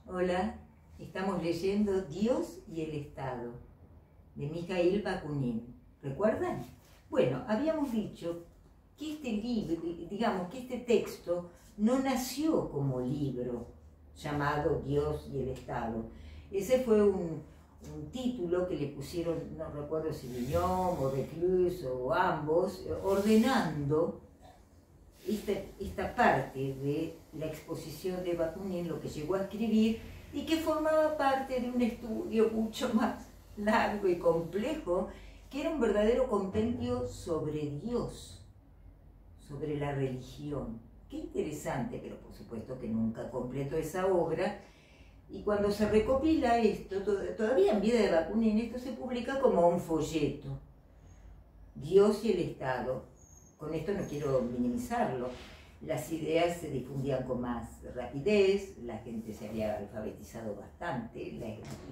Hola, estamos leyendo Dios y el Estado, de Mikhail Bakunin. ¿Recuerdan? Bueno, habíamos dicho que este libro, digamos que este texto no nació como libro llamado Dios y el Estado. Ese fue un título que le pusieron, no recuerdo si Guillaume o Reclus o ambos, ordenando esta parte de la exposición de Bakunin, lo que llegó a escribir, y que formaba parte de un estudio mucho más largo y complejo, que era un verdadero compendio sobre Dios, sobre la religión. Qué interesante, pero por supuesto que nunca completó esa obra. Y cuando se recopila esto, todavía en vida de Bakunin, esto se publica como un folleto. Dios y el Estado. Con esto no quiero minimizarlo. Las ideas se difundían con más rapidez, la gente se había alfabetizado bastante,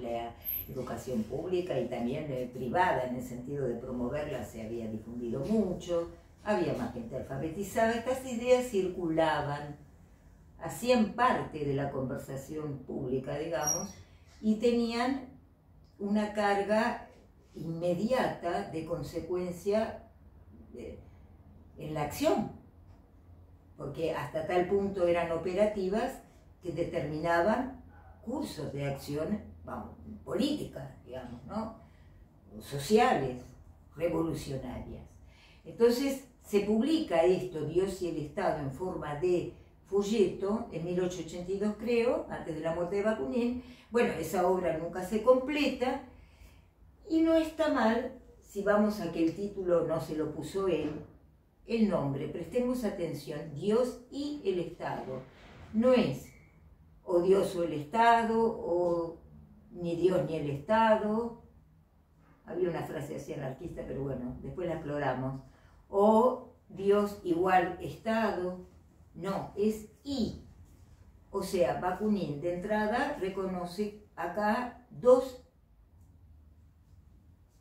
la educación pública y también privada, en el sentido de promoverla, se había difundido mucho, había más gente alfabetizada, estas ideas circulaban, hacían parte de la conversación pública, digamos, y tenían una carga inmediata de consecuencia en la acción, porque hasta tal punto eran operativas que determinaban cursos de acción, vamos, políticas, digamos, ¿no? Sociales, revolucionarias. Entonces se publica esto, Dios y el Estado, en forma de folleto, en 1882 creo, antes de la muerte de Bakunin. Bueno, esa obra nunca se completa, y no está mal, si vamos a que el título no se lo puso él, el nombre, prestemos atención, Dios y el Estado. No es o Dios o el Estado, o ni Dios ni el Estado. Había una frase así anarquista, pero bueno, después la exploramos. O Dios igual Estado. No, es y. O sea, Bakunin de entrada reconoce acá dos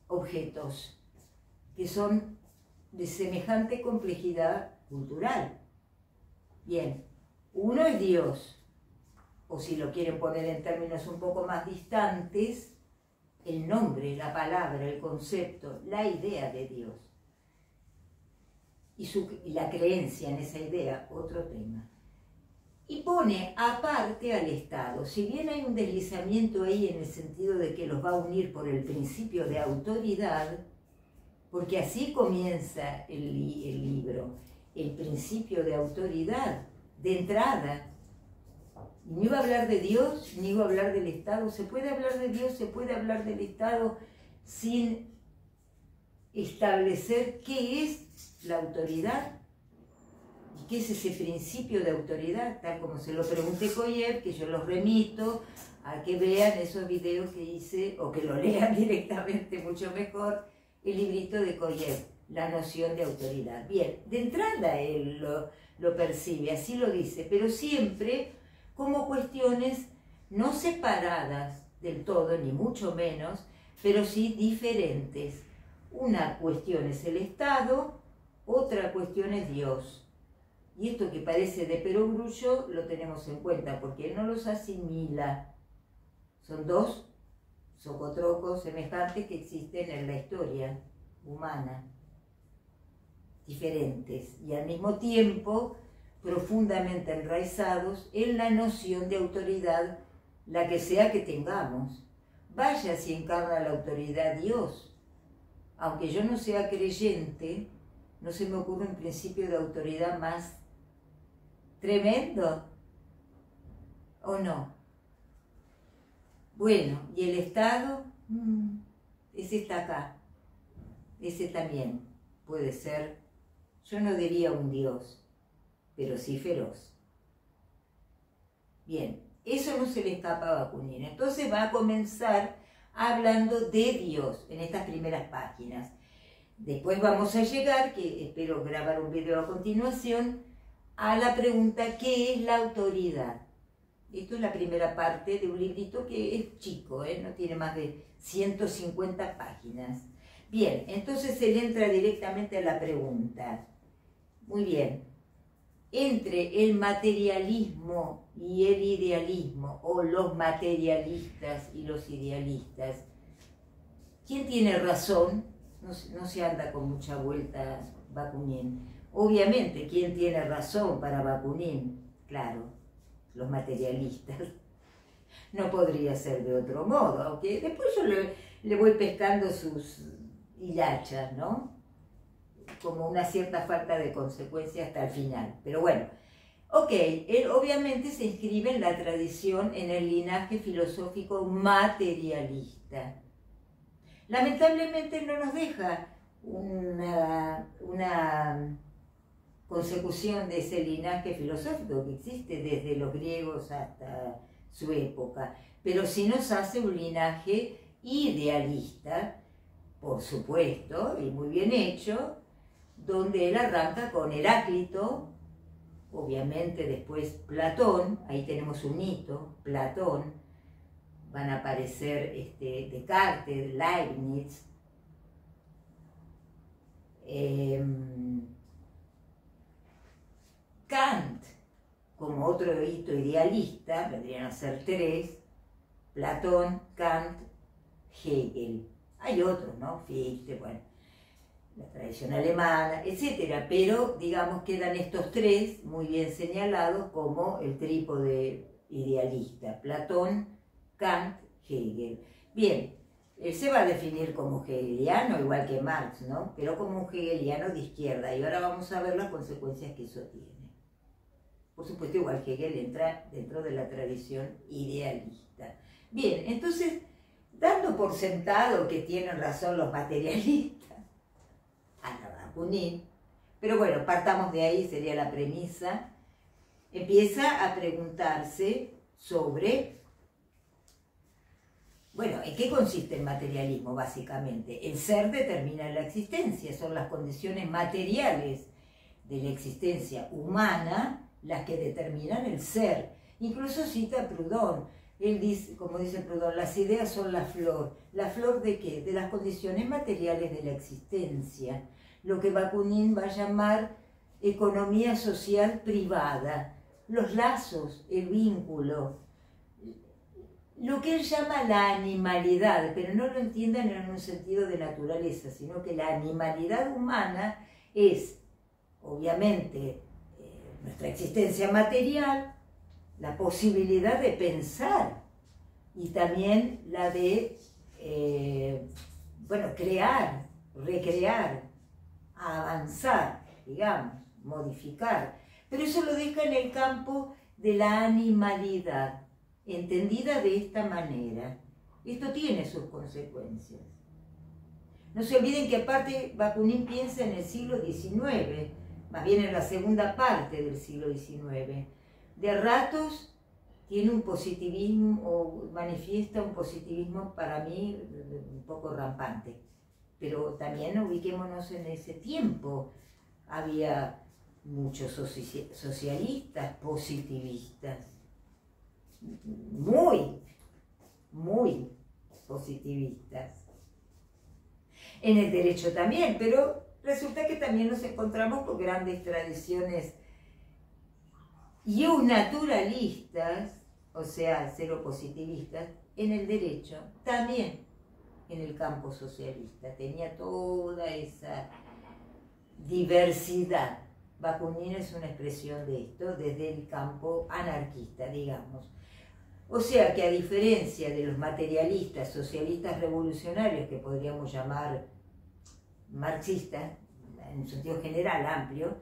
objetos que son de semejante complejidad cultural. Bien, uno es Dios, o si lo quieren poner en términos un poco más distantes, el nombre, la palabra, el concepto, la idea de Dios. Y la creencia en esa idea, otro tema. Y pone aparte al Estado. Si bien hay un deslizamiento ahí en el sentido de que los va a unir por el principio de autoridad, porque así comienza el libro, el principio de autoridad, de entrada. Ni iba a hablar de Dios, ni iba a hablar del Estado. ¿Se puede hablar de Dios, se puede hablar del Estado sin establecer qué es la autoridad? ¿Y qué es ese principio de autoridad? Tal como se lo pregunté a Koyev, que yo los remito a que vean esos videos que hice, o que lo lean directamente mucho mejor, el librito de Koyev, La noción de autoridad. Bien, de entrada él lo percibe, así lo dice, pero siempre como cuestiones no separadas del todo, ni mucho menos, pero sí diferentes. Una cuestión es el Estado, otra cuestión es Dios. Y esto que parece de perogrullo lo tenemos en cuenta, porque él no los asimila. Son dos socotrocos semejantes que existen en la historia humana, diferentes y al mismo tiempo profundamente enraizados en la noción de autoridad, la que sea que tengamos. Vaya si encarna la autoridad Dios. Aunque yo no sea creyente, no se me ocurre un principio de autoridad más tremendo, ¿o no? Bueno, ¿y el Estado? Ese está acá. Ese también puede ser, yo no diría un Dios, pero sí feroz. Bien, eso no se le escapa a Bakunin. Entonces va a comenzar hablando de Dios en estas primeras páginas. Después vamos a llegar, que espero grabar un video a continuación, a la pregunta, ¿qué es la autoridad? Esto es la primera parte de un librito que es chico, no tiene más de 150 páginas. Bien, entonces él entra directamente a la pregunta. Muy bien. entre el materialismo y el idealismo, o los materialistas y los idealistas, ¿quién tiene razón? No se anda con mucha vuelta Bakunin. Obviamente, ¿quién tiene razón para Bakunin? Claro, los materialistas. No podría ser de otro modo, aunque después yo le voy pescando sus hilachas, ¿no? Como una cierta falta de consecuencia hasta el final. Pero bueno, ok, él obviamente se inscribe en la tradición, en el linaje filosófico materialista. Lamentablemente no nos deja una consecución de ese linaje filosófico que existe desde los griegos hasta su época, pero sí nos hace un linaje idealista, por supuesto, y muy bien hecho, donde él arranca con Heráclito, obviamente después Platón, ahí tenemos un hito, Platón, van a aparecer Descartes, Leibniz, Kant, como otro hito idealista, vendrían a ser tres, Platón, Kant, Hegel. Hay otros, ¿no? Fichte, bueno, la tradición alemana, etcétera, pero digamos quedan estos tres muy bien señalados como el trípode idealista, Platón, Kant, Hegel. Bien, él se va a definir como hegeliano, igual que Marx, ¿no? Pero como un hegeliano de izquierda, y ahora vamos a ver las consecuencias que eso tiene. Por supuesto, igual Hegel entra dentro de la tradición idealista. Bien, entonces, dando por sentado que tienen razón los materialistas, a Bakunin, pero bueno, partamos de ahí, sería la premisa, empieza a preguntarse sobre, bueno, ¿en qué consiste el materialismo básicamente? El ser determina la existencia, son las condiciones materiales de la existencia humana las que determinan el ser. Incluso cita Proudhon, él dice, como dice Proudhon, las ideas son la flor. ¿La flor de qué? De las condiciones materiales de la existencia. Lo que Bakunin va a llamar economía social privada, los lazos, el vínculo, lo que él llama la animalidad, pero no lo entiendan en un sentido de naturaleza, sino que la animalidad humana es, obviamente, nuestra existencia material, la posibilidad de pensar y también la de, bueno, crear, recrear, avanzar, digamos, modificar. Pero eso lo deja en el campo de la animalidad, entendida de esta manera. Esto tiene sus consecuencias. No se olviden que aparte Bakunin piensa en el siglo XIX, más bien en la segunda parte del siglo XIX. De ratos tiene un positivismo, o manifiesta un positivismo para mí un poco rampante. Pero también ubiquémonos en ese tiempo. Había muchos socialistas positivistas, muy positivistas. En el derecho también, pero resulta que también nos encontramos con grandes tradiciones naturalistas, o sea, cero positivistas, en el derecho, también en el campo socialista. Tenía toda esa diversidad. Bakunin es una expresión de esto desde el campo anarquista, digamos. O sea que a diferencia de los materialistas, socialistas revolucionarios, que podríamos llamar marxistas, en un sentido general, amplio,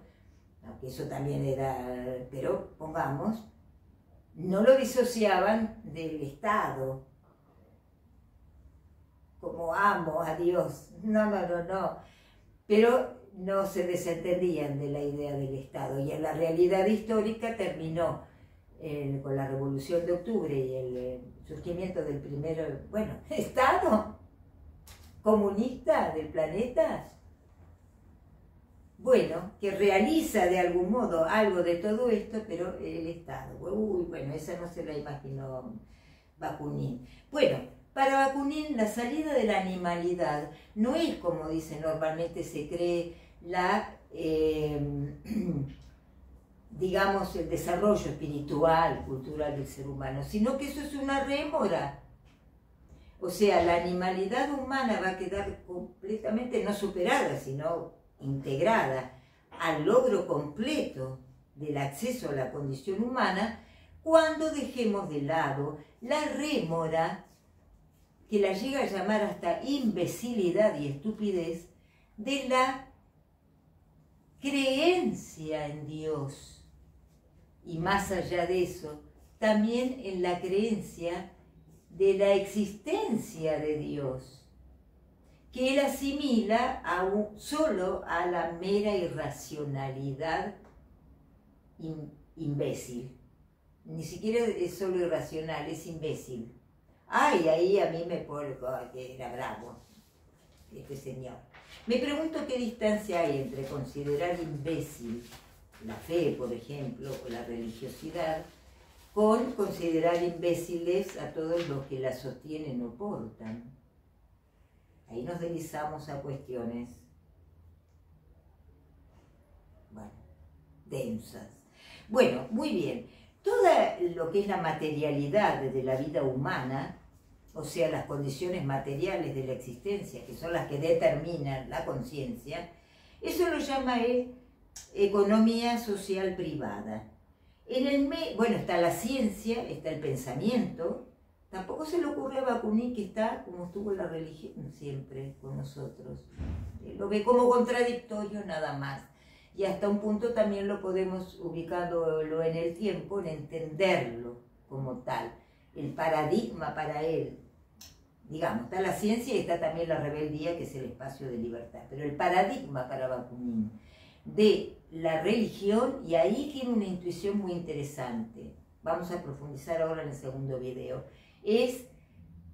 aunque eso también era, pero pongamos, no lo disociaban del Estado, como amo a Dios, no, pero no se desentendían de la idea del Estado, y en la realidad histórica terminó con la Revolución de Octubre y el surgimiento del primer, bueno, Estado comunista del planeta, bueno, que realiza de algún modo algo de todo esto, pero el Estado, bueno, esa no se la imaginó Bakunin. Bueno, para Bakunin la salida de la animalidad no es, como dice normalmente se cree, la digamos, el desarrollo espiritual, cultural del ser humano, sino que eso es una rémora. O sea, la animalidad humana va a quedar completamente no superada, sino integrada al logro completo del acceso a la condición humana cuando dejemos de lado la rémora, que la llega a llamar hasta imbecilidad y estupidez, de la creencia en Dios. Y más allá de eso, también en la creencia de la existencia de Dios, que él asimila solo a la mera irracionalidad imbécil. Ni siquiera es solo irracional, es imbécil. Ay, ahí a mí me pone que era bravo este señor. Me pregunto qué distancia hay entre considerar imbécil la fe, por ejemplo, o la religiosidad, con considerar imbéciles a todos los que la sostienen o portan. Ahí nos deslizamos a cuestiones, bueno, densas. Bueno, muy bien. Todo lo que es la materialidad de la vida humana, o sea, las condiciones materiales de la existencia, que son las que determinan la conciencia, eso lo llama él economía social privada. Bueno, está la ciencia, está el pensamiento. Tampoco se le ocurre a Bakunin que está como estuvo la religión siempre con nosotros. Lo ve como contradictorio nada más. Y hasta un punto también lo podemos ubicarlo en el tiempo, en entenderlo como tal. El paradigma para él, digamos, está la ciencia y está también la rebeldía, que es el espacio de libertad. Pero el paradigma para Bakunin de la religión, y ahí tiene una intuición muy interesante, vamos a profundizar ahora en el segundo video, es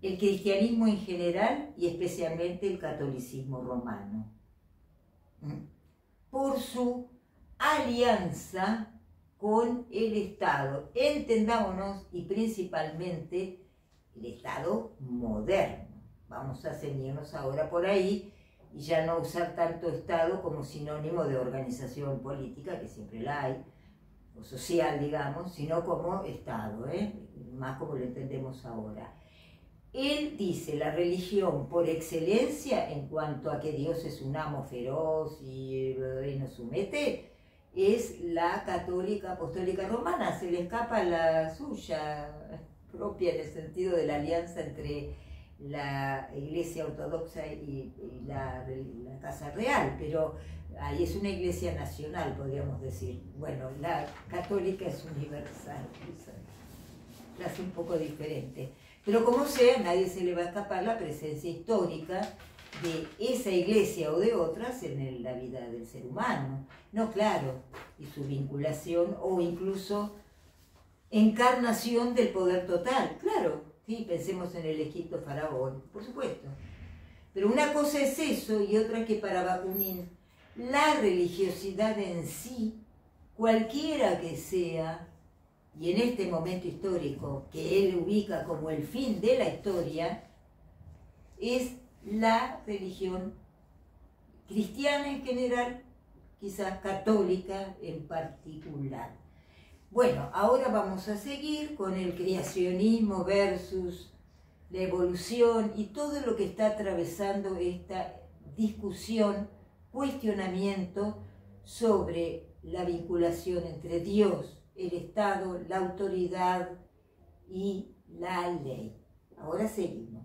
el cristianismo en general y especialmente el catolicismo romano, por su alianza con el Estado, entendámonos, y principalmente el Estado moderno. Vamos a ceñirnos ahora por ahí y ya no usar tanto Estado como sinónimo de organización política, que siempre la hay, o social, digamos, sino como Estado, más como lo entendemos ahora. Él dice la religión por excelencia, en cuanto a que Dios es un amo feroz y nos somete, es la católica apostólica romana. Se le escapa la suya propia en el sentido de la alianza entre la iglesia ortodoxa y la Casa Real, pero ahí es una iglesia nacional, podríamos decir. Bueno, la católica es universal, la hace un poco diferente. Pero como sea, a nadie se le va a escapar la presencia histórica de esa iglesia o de otras en la vida del ser humano. No, claro, y su vinculación o incluso encarnación del poder total, claro. Sí, pensemos en el Egipto faraón, por supuesto. Pero una cosa es eso y otra que para Bakunin la religiosidad en sí, cualquiera que sea, y en este momento histórico que él ubica como el fin de la historia, es la religión cristiana en general, quizás católica en particular. Bueno, ahora vamos a seguir con el creacionismo versus la evolución y todo lo que está atravesando esta discusión, cuestionamiento sobre la vinculación entre Dios, el Estado, la autoridad y la ley. Ahora seguimos.